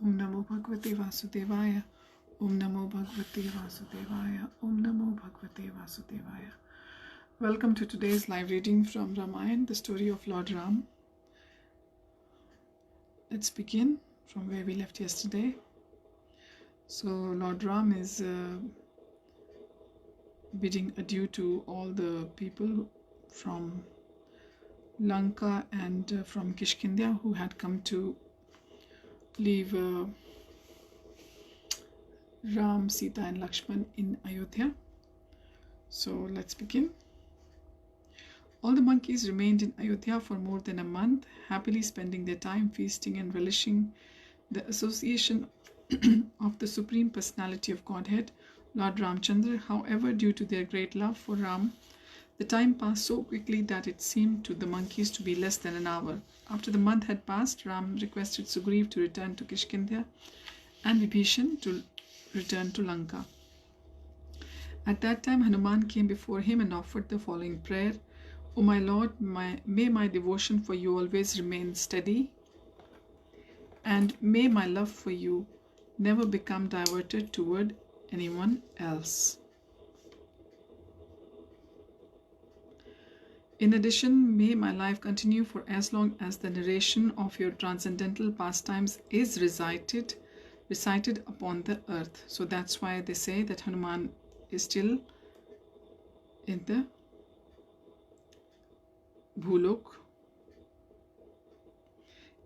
Om Namo Bhagavate Vasudevaya. Om Namo Bhagavate Vasudevaya. Om Namo Bhagavate Vasudevaya. Welcome to today's live reading from Ramayana, the story of Lord Ram. Let's begin from where we left yesterday. So Lord Ram is bidding adieu to all the people from Lanka and from Kishkinda who had come to leave Ram, Sita and Lakshman in Ayodhya. So let's begin. All the monkeys remained in Ayodhya for more than a month, happily spending their time feasting and relishing the association of the Supreme Personality of Godhead, Lord Ramchandra. However, due to their great love for Ram, the time passed so quickly that it seemed to the monkeys to be less than an hour. After the month had passed, Ram requested Sugriv to return to Kishkinda and Vibhishan to return to Lanka. At that time, Hanuman came before him and offered the following prayer: O my Lord, may my devotion for you always remain steady, and may my love for you never become diverted toward anyone else. In addition, may my life continue for as long as the narration of your transcendental pastimes is recited upon the earth. So that's why they say that Hanuman is still in the Bhulok.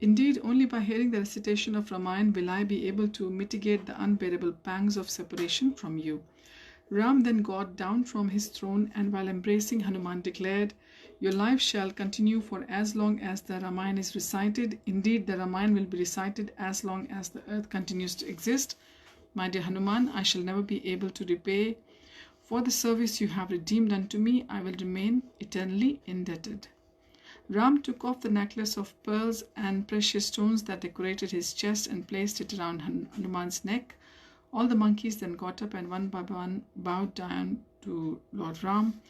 Indeed, only by hearing the recitation of Ramayana will I be able to mitigate the unbearable pangs of separation from you. Ram then got down from his throne and while embracing Hanuman declared, your life shall continue for as long as the Ramayana is recited. Indeed, the Ramayana will be recited as long as the earth continues to exist. My dear Hanuman, I shall never be able to repay for the service you have redeemed unto me. I will remain eternally indebted. Ram took off the necklace of pearls and precious stones that decorated his chest and placed it around Hanuman's neck. All the monkeys then got up and one by one bowed down to Lord Ram.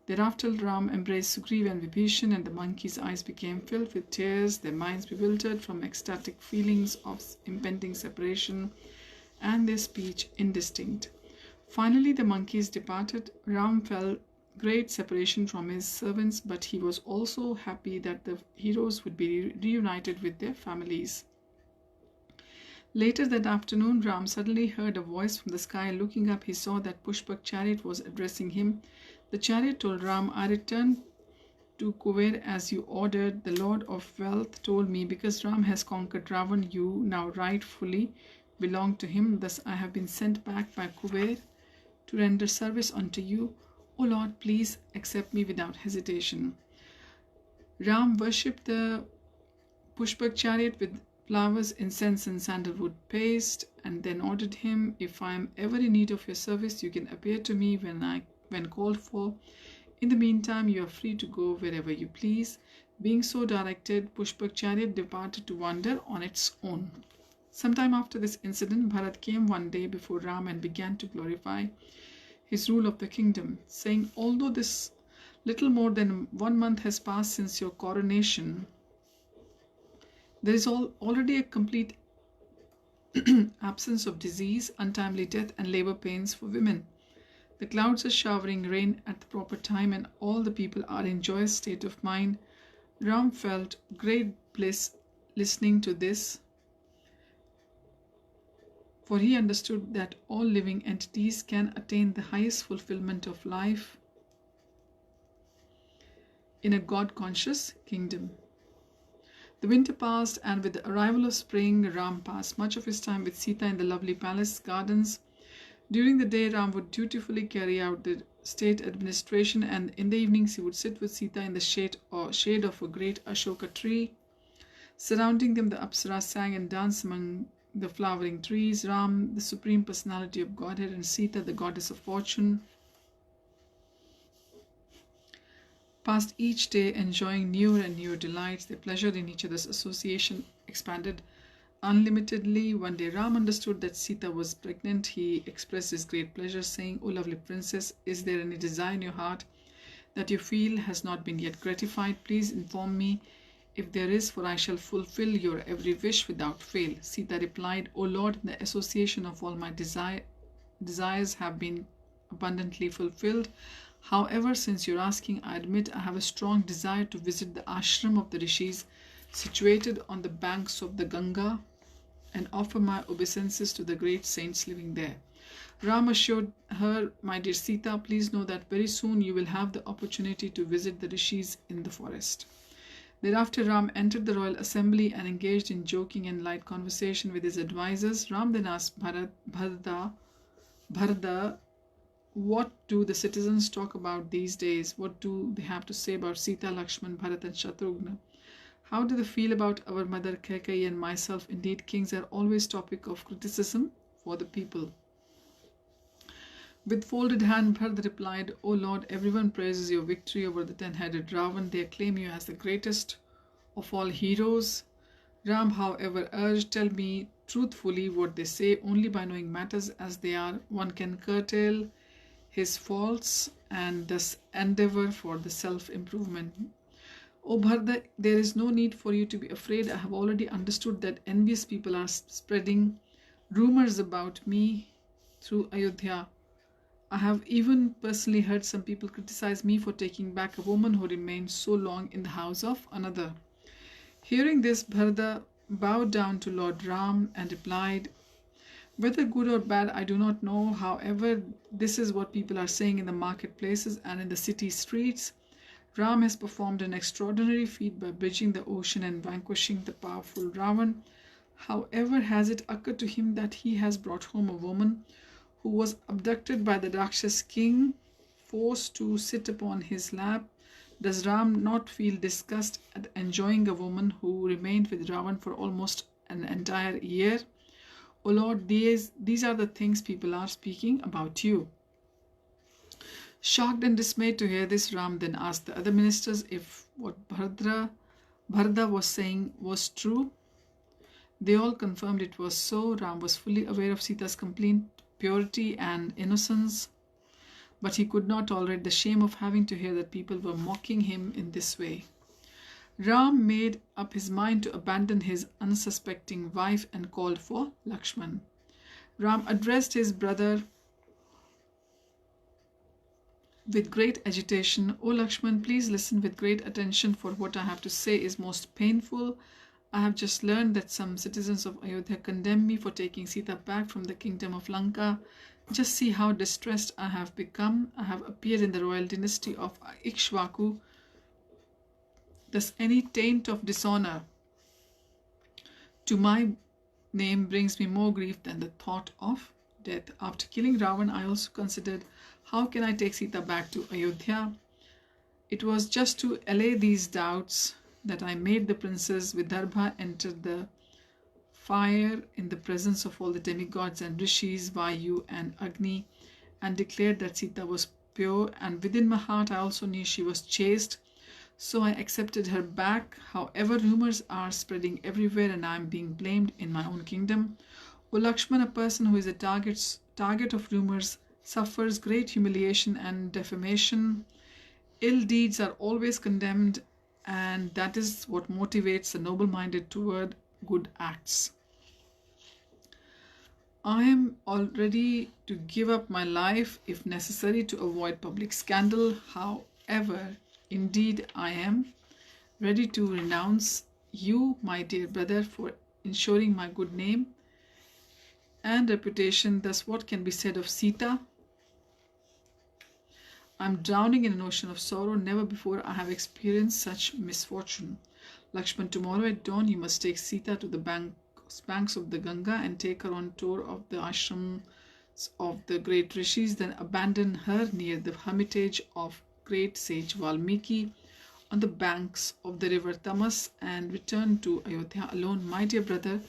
Thereafter Ram embraced Sugriv and Vibhishan, and the monkeys' eyes became filled with tears, their minds bewildered from ecstatic feelings of impending separation, and their speech indistinct. Finally the monkeys departed. Ram felt great separation from his servants, but he was also happy that the heroes would be reunited with their families. Later that afternoon, Ram suddenly heard a voice from the sky. Looking up, he saw that Pushpak chariot was addressing him. The chariot told Ram, I returned to Kuver as you ordered. The Lord of Wealth told me, because Ram has conquered Ravan, you now rightfully belong to him. Thus I have been sent back by Kuver to render service unto you. O Lord, please accept me without hesitation. Ram worshipped the Pushpak chariot with flowers, incense and sandalwood paste, and then ordered him, if I am ever in need of your service, you can appear to me when called for. In the meantime, you are free to go wherever you please. Being so directed, Pushpak chariot departed to wander on its own. Sometime after this incident, Bharat came one day before Ram and began to glorify his rule of the kingdom, saying, although this little more than 1 month has passed since your coronation, there is already a complete absence of disease, untimely death, and labor pains for women. The clouds are showering rain at the proper time, and all the people are in joyous state of mind. Ram felt great bliss listening to this, for he understood that all living entities can attain the highest fulfillment of life in a God-conscious kingdom. The winter passed, and with the arrival of spring, Ram passed much of his time with Sita in the lovely palace gardens. During the day, Ram would dutifully carry out the state administration, and in the evenings he would sit with Sita in the shade of a great Ashoka tree. Surrounding them, the Apsaras sang and danced among the flowering trees. Ram, the Supreme Personality of Godhead, and Sita, the Goddess of Fortune, passed each day enjoying newer and newer delights. Their pleasure in each other's association expanded unlimitedly. One day Ram understood that Sita was pregnant. He expressed his great pleasure, saying, O lovely princess, is there any desire in your heart that you feel has not been yet gratified? Please inform me. If there is, for I shall fulfill your every wish without fail. Sita replied, O Lord, the association of all my desires have been abundantly fulfilled. However, since you're asking, I admit I have a strong desire to visit the ashram of the rishis situated on the banks of the Ganga and offer my obeisances to the great saints living there. Ram assured her, My dear Sita, please know that very soon you will have the opportunity to visit the rishis in the forest. Thereafter, Ram entered the royal assembly and engaged in joking and light conversation with his advisors. Ram then asked Bharata, what do the citizens talk about these days? What do they have to say about Sita, Lakshman, Bharat and Shatrugna? How do they feel about our mother Kaikeyi and myself? Indeed, kings are always topic of criticism for the people. With folded hand, Bharat replied, O Lord, everyone praises your victory over the 10-headed Ravan. They acclaim you as the greatest of all heroes. Ram, however, urged, Tell me truthfully what they say. Only by knowing matters as they are, one can curtail his faults and thus endeavor for the self-improvement. O Bharata, there is no need for you to be afraid. I have already understood that envious people are spreading rumors about me through Ayodhya. I have even personally heard some people criticize me for taking back a woman who remained so long in the house of another. Hearing this, Bharata bowed down to Lord Ram and replied, Whether good or bad, I do not know. However, this is what people are saying in the marketplaces and in the city streets. Ram has performed an extraordinary feat by bridging the ocean and vanquishing the powerful Ravan. However, has it occurred to him that he has brought home a woman who was abducted by the Rakshas king, forced to sit upon his lap? Does Ram not feel disgust at enjoying a woman who remained with Ravan for almost an entire year? O Lord, these are the things people are speaking about you. Shocked and dismayed to hear this, Ram then asked the other ministers if what Bharata was saying was true. They all confirmed it was so. Ram was fully aware of Sita's complete purity and innocence, but he could not tolerate the shame of having to hear that people were mocking him in this way. Ram made up his mind to abandon his unsuspecting wife and called for Lakshman. Ram addressed his brother with great agitation. O Lakshman, please listen with great attention, for what I have to say is most painful. I have just learned that some citizens of Ayodhya condemn me for taking Sita back from the kingdom of Lanka. Just see how distressed I have become. I have appeared in the royal dynasty of Ikshvaku. Thus any taint of dishonor to my name brings me more grief than the thought of death. After killing Ravan, I also considered, how can I take Sita back to Ayodhya? It was just to allay these doubts that I made the princess Vidarbha enter the fire in the presence of all the demigods and rishis, Vayu and Agni, and declared that Sita was pure, and within my heart I also knew she was chaste, so I accepted her back. However, rumors are spreading everywhere and I am being blamed in my own kingdom. O Lakshman, a person who is a target of rumors suffers great humiliation and defamation. Ill deeds are always condemned, and that is what motivates the noble-minded toward good acts. I am all ready to give up my life if necessary to avoid public scandal. However, indeed I am ready to renounce you, my dear brother, for ensuring my good name and reputation. Thus, what can be said of Sita? I am drowning in an ocean of sorrow. Never before I have experienced such misfortune. Lakshman, tomorrow at dawn you must take Sita to the banks of the Ganga and take her on tour of the ashrams of the great rishis. Then abandon her near the hermitage of great sage Valmiki on the banks of the river Tamas and return to Ayodhya alone. My dear brother,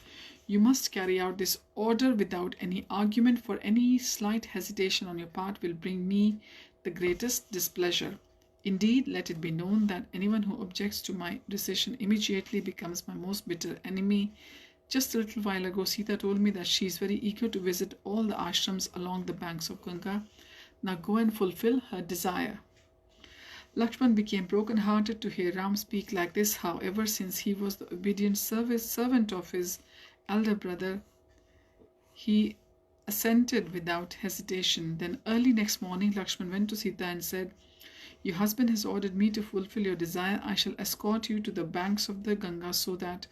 you must carry out this order without any argument, for any slight hesitation on your part will bring me the greatest displeasure. Indeed, let it be known that anyone who objects to my decision immediately becomes my most bitter enemy. Just a little while ago, Sita told me that she is very eager to visit all the ashrams along the banks of Ganga. Now go and fulfill her desire. Lakshman became broken-hearted to hear Ram speak like this. However, since he was the obedient servant of his elder brother, he assented without hesitation. Then early next morning, Lakshman went to Sita and said, "Your husband has ordered me to fulfill your desire. I shall escort you to the banks of the Ganga so that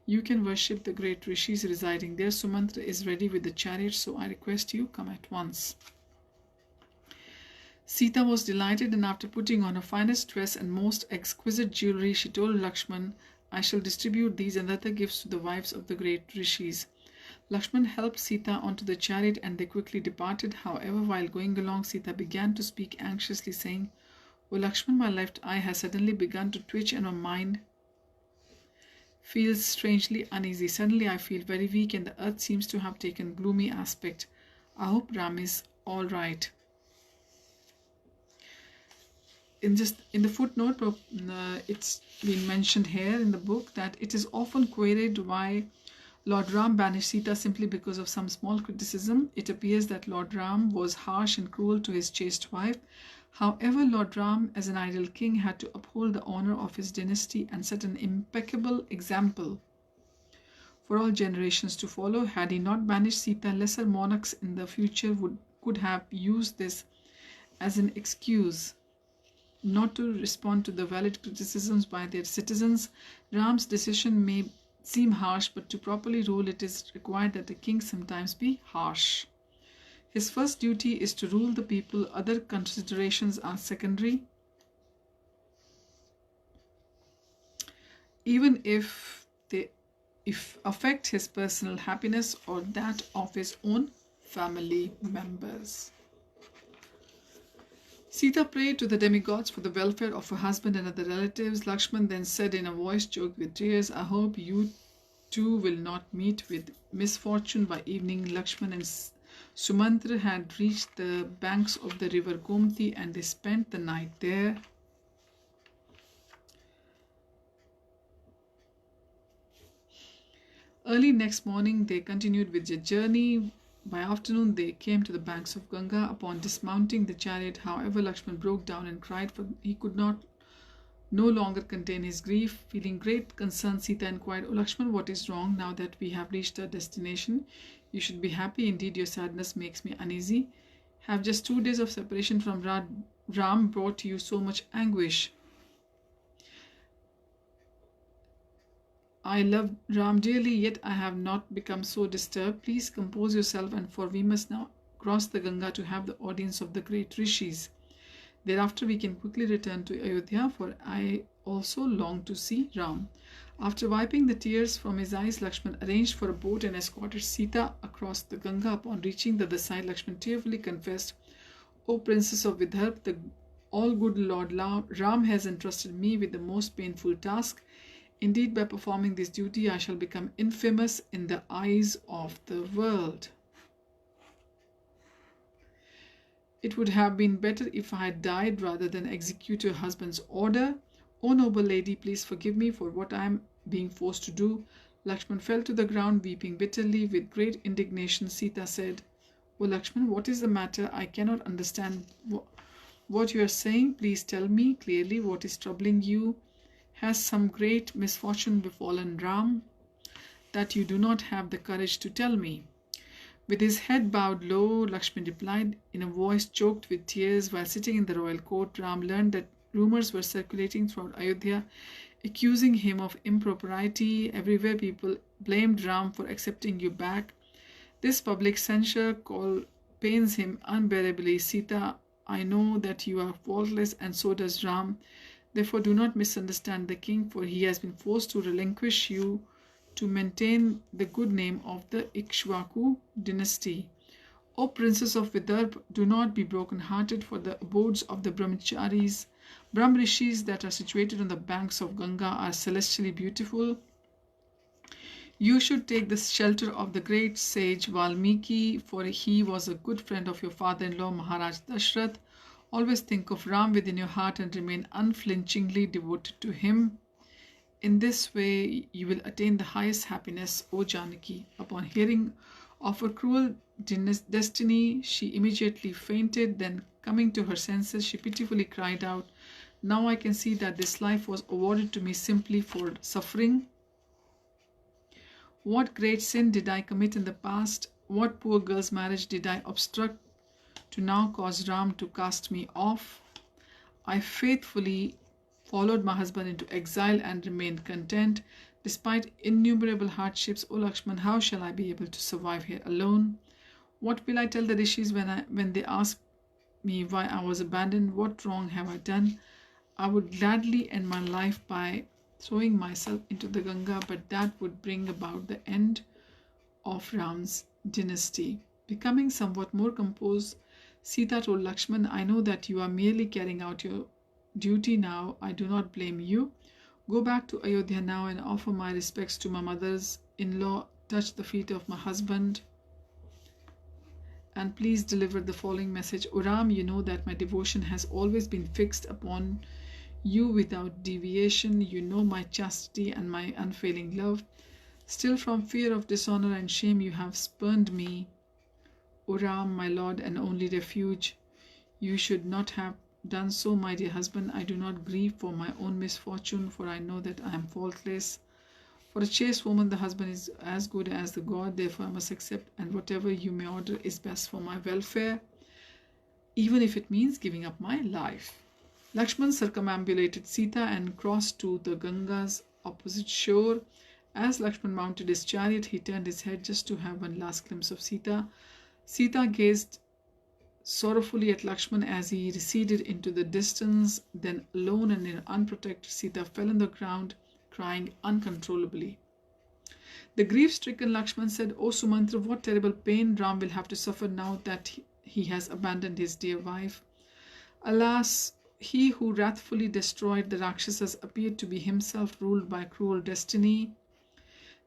you can worship the great rishis residing there. Sumantra is ready with the chariot, so I request you come at once." Sita was delighted, and after putting on her finest dress and most exquisite jewelry, she told Lakshman, "I shall distribute these and other gifts to the wives of the great rishis." Lakshman helped Sita onto the chariot and they quickly departed. However, while going along, Sita began to speak anxiously, saying, "O Lakshman, my left eye has suddenly begun to twitch and my mind feels strangely uneasy. Suddenly I feel very weak and the earth seems to have taken gloomy aspect. I hope Ram is all right." In the footnote, it's been mentioned here in the book that it is often queried why Lord Ram banished Sita simply because of some small criticism. It appears that Lord Ram was harsh and cruel to his chaste wife. However, Lord Ram, as an ideal king, had to uphold the honor of his dynasty and set an impeccable example for all generations to follow. Had he not banished Sita, lesser monarchs in the future could have used this as an excuse not to respond to the valid criticisms by their citizens. Ram's decision may seem harsh, but to properly rule it is required that the king sometimes be harsh. His first duty is to rule the people. Other considerations are secondary, even if they affect his personal happiness or that of his own family members. Sita prayed to the demigods for the welfare of her husband and other relatives. Lakshman then said in a voice choked with tears, "I hope you too will not meet with misfortune by evening." Lakshman and Sumantra had reached the banks of the river Gomti and they spent the night there. Early next morning they continued with their journey. By afternoon they came to the banks of Ganga. Upon dismounting the chariot, however, Lakshman broke down and cried, for he could no longer contain his grief. Feeling great concern, Sita inquired, "O Lakshman, what is wrong? Now that we have reached our destination, you should be happy. Indeed, your sadness makes me uneasy. Have just 2 days of separation from Ram brought you so much anguish? I love Ram dearly, yet I have not become so disturbed. Please compose yourself, and for we must now cross the Ganga to have the audience of the great rishis. Thereafter we can quickly return to Ayodhya, for I also long to see Ram." After wiping the tears from his eyes, Lakshman arranged for a boat and escorted Sita across the Ganga. Upon reaching the other side, Lakshman tearfully confessed, "O Princess of Vidarbha, the all-good Lord Ram has entrusted me with the most painful task. Indeed, by performing this duty, I shall become infamous in the eyes of the world. It would have been better if I had died rather than execute your husband's order. O noble lady, please forgive me for what I am being forced to do." Lakshman fell to the ground, weeping bitterly. With great indignation, Sita said, "O Lakshman, what is the matter? I cannot understand what you are saying. Please tell me clearly what is troubling you. Has some great misfortune befallen Ram that you do not have the courage to tell me?" With his head bowed low, Lakshman replied in a voice choked with tears. While sitting in the royal court, Ram learned that rumors were circulating throughout Ayodhya, accusing him of impropriety. Everywhere people blamed Ram for accepting you back. This public censure pains him unbearably. "Sita, I know that you are faultless, and so does Ram. Therefore, do not misunderstand the king, for he has been forced to relinquish you to maintain the good name of the Ikshvaku dynasty. O Princess of Vidarbha, do not be broken-hearted, for the abodes of the Brahmarishis that are situated on the banks of Ganga are celestially beautiful. You should take the shelter of the great sage Valmiki, for he was a good friend of your father-in-law Maharaj Dashrath. Always think of Ram within your heart and remain unflinchingly devoted to him. In this way, you will attain the highest happiness, O Janaki." Upon hearing of her cruel destiny, she immediately fainted. Then, coming to her senses, she pitifully cried out, Now I can see that this life was awarded to me simply for suffering. What great sin did I commit in the past? What poor girl's marriage did I obstruct to now cause Ram to cast me off? I faithfully followed my husband into exile and remained content. Despite innumerable hardships, O Lakshman, how shall I be able to survive here alone? What will I tell the rishis when they ask me why I was abandoned? What wrong have I done? I would gladly end my life by throwing myself into the Ganga, but that would bring about the end of Ram's dynasty. Becoming somewhat more composed, Sita told Lakshman, I know that you are merely carrying out your duty now. I do not blame you. Go back to Ayodhya now and offer my respects to my mother-in-law. Touch the feet of my husband and please deliver the following message. O Ram, you know that my devotion has always been fixed upon you without deviation. You know my chastity and my unfailing love. Still, from fear of dishonor and shame, you have spurned me. O Ram, my Lord and only refuge, you should not have done so, my dear husband. I do not grieve for my own misfortune, for I know that I am faultless. For a chaste woman, the husband is as good as the God. Therefore, I must accept, and whatever you may order is best for my welfare, even if it means giving up my life. Lakshman circumambulated Sita and crossed to the Ganga's opposite shore. As Lakshman mounted his chariot, he turned his head just to have one last glimpse of Sita. Sita gazed sorrowfully at Lakshman as he receded into the distance. Then, alone and unprotected, Sita fell on the ground, crying uncontrollably. The grief-stricken Lakshman said, O Sumantra, what terrible pain Ram will have to suffer now that he has abandoned his dear wife. Alas, he who wrathfully destroyed the Rakshasas appeared to be himself ruled by cruel destiny.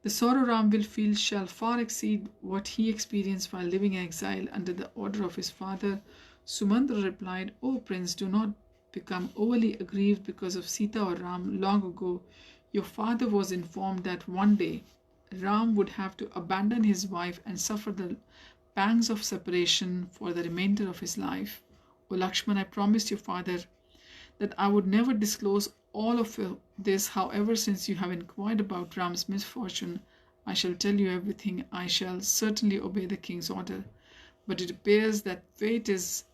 The sorrow Ram will feel shall far exceed what he experienced while living in exile under the order of his father. Sumantra replied, O Prince, do not become overly aggrieved because of Sita or Ram. Long ago, your father was informed that one day Ram would have to abandon his wife and suffer the pangs of separation for the remainder of his life. O Lakshman, I promised your father that I would never disclose all of this. However, since you have inquired about Ram's misfortune, I shall tell you everything. I shall certainly obey the king's order. But it appears that fate is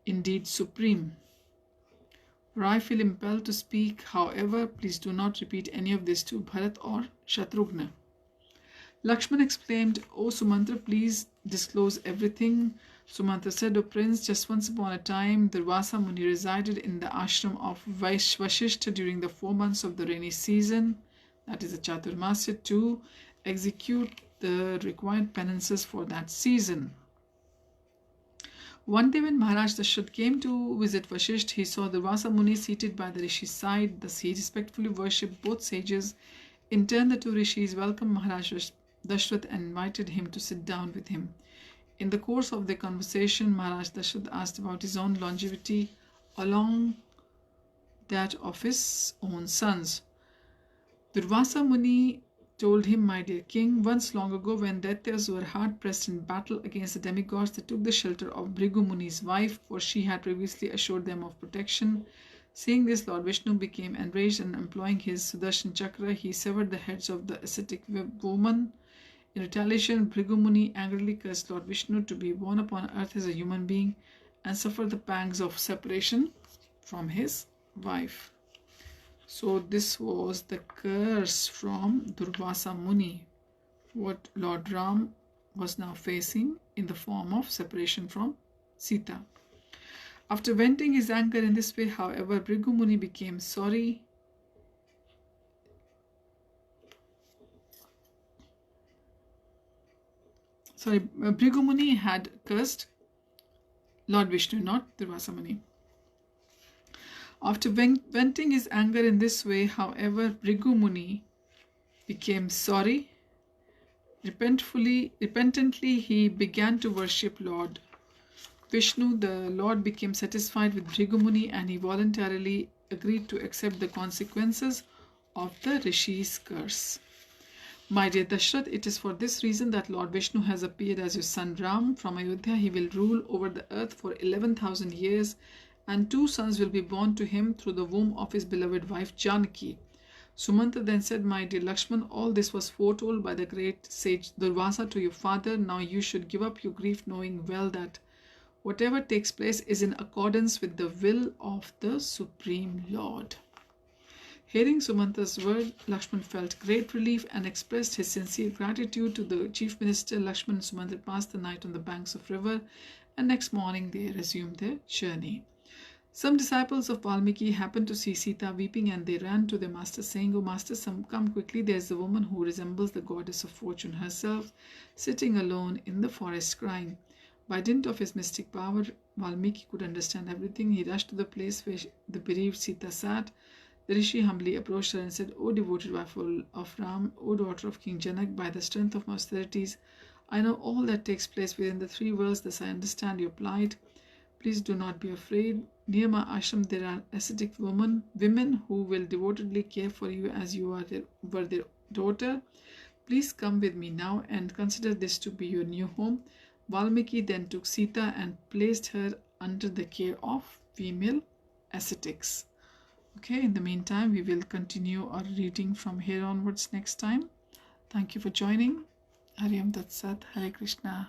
indeed supreme. For I feel impelled to speak. However, please do not repeat any of this to Bharat or Shatrughna. Lakshman exclaimed, O Sumantra, please disclose everything. Sumantra said, O Prince, just once upon a time, Durvasa Muni resided in the ashram of Vashishta during the 4 months of the rainy season, that is the Chaturmasya, to execute the required penances for that season. One day when Maharaj Dashrath came to visit Vashisht, he saw Durvasa Muni seated by the Rishi's side. Thus he respectfully worshipped both sages. In turn, the two Rishis welcomed Maharaj Dashrath and invited him to sit down with him. In the course of their conversation, Maharaj Dashrath asked about his own longevity along that of his own sons. Durvasa Muni told him, My dear king, once long ago when Daityas were hard-pressed in battle against the demigods, they took the shelter of Bhrigu Muni's wife, for she had previously assured them of protection. Seeing this, Lord Vishnu became enraged and employing his Sudarshan Chakra, he severed the heads of the ascetic woman. In retaliation, Bhrigu Muni angrily cursed Lord Vishnu to be born upon earth as a human being and suffer the pangs of separation from his wife. So this was the curse from Durvasa Muni, what Lord Ram was now facing in the form of separation from Sita. After venting his anger in this way, however, Bhrigu Muni became sorry. Bhrigu Muni had cursed Lord Vishnu, not Durvasa Muni. After venting his anger in this way, however, Bhrigu Muni became sorry. Repentantly, he began to worship Lord Vishnu. The Lord became satisfied with Bhrigu Muni and he voluntarily agreed to accept the consequences of the Rishi's curse. My dear Dashrath, it is for this reason that Lord Vishnu has appeared as your son Ram. From Ayodhya, he will rule over the earth for 11,000 years and 2 sons will be born to him through the womb of his beloved wife Janaki. Sumanta then said, My dear Lakshman, all this was foretold by the great sage Durvasa to your father. Now you should give up your grief, knowing well that whatever takes place is in accordance with the will of the Supreme Lord. Hearing Sumanta's word, Lakshman felt great relief and expressed his sincere gratitude to the chief minister. Lakshman and Sumanta passed the night on the banks of river, and next morning they resumed their journey. Some disciples of Valmiki happened to see Sita weeping, and they ran to their master, saying, O master, come quickly. There is a woman who resembles the goddess of fortune herself, sitting alone in the forest crying. By dint of his mystic power, Valmiki could understand everything. He rushed to the place where the bereaved Sita sat. The rishi humbly approached her and said, O devoted wife of Ram, O daughter of King Janak, by the strength of my austerities, I know all that takes place within the 3 worlds, thus I understand your plight. Please do not be afraid. Near my ashram there are ascetic women who will devotedly care for you as you were their daughter. Please come with me now and consider this to be your new home. Valmiki then took Sita and placed her under the care of female ascetics. Okay, in the meantime, we will continue our reading from here onwards next time. Thank you for joining. Hariam Tat Sat. Hare Krishna.